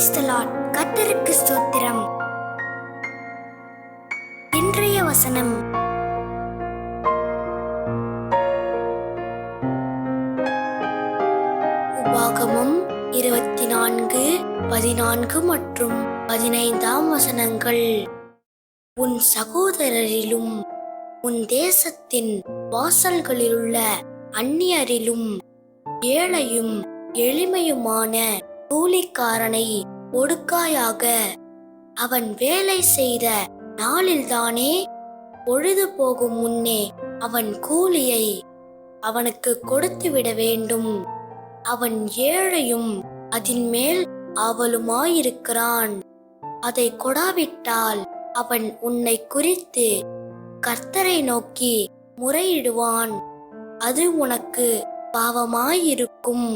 Praise the Lord. கர்த்தருக்கு ஸ்தோத்திரம். இன்றைய வசனம் உபாகமம் 24:14 மற்றும் 15 வசனங்கள். உன் சகோதரரிலும் உன் தேசத்தின் வாசல்களிலுள்ள அந்நியரிலும் ஏழையும் எளிமையுமான கூலிக்காரனை ஒடுக்காயாக. அவன் வேலை செய்த நாளில்தானே பொழுது போகும் முன்னே அவன் கூலியை அவனுக்கு கொடுத்துவிட வேண்டும். அவன் ஏழையும் அதன் மேல் ஆவலுமாயிருக்கிறான். அதை கொடாவிட்டால் அவன் உன்னை குறித்து கர்த்தரை நோக்கி முறையிடுவான். அது உனக்கு பாவமாயிருக்கும்.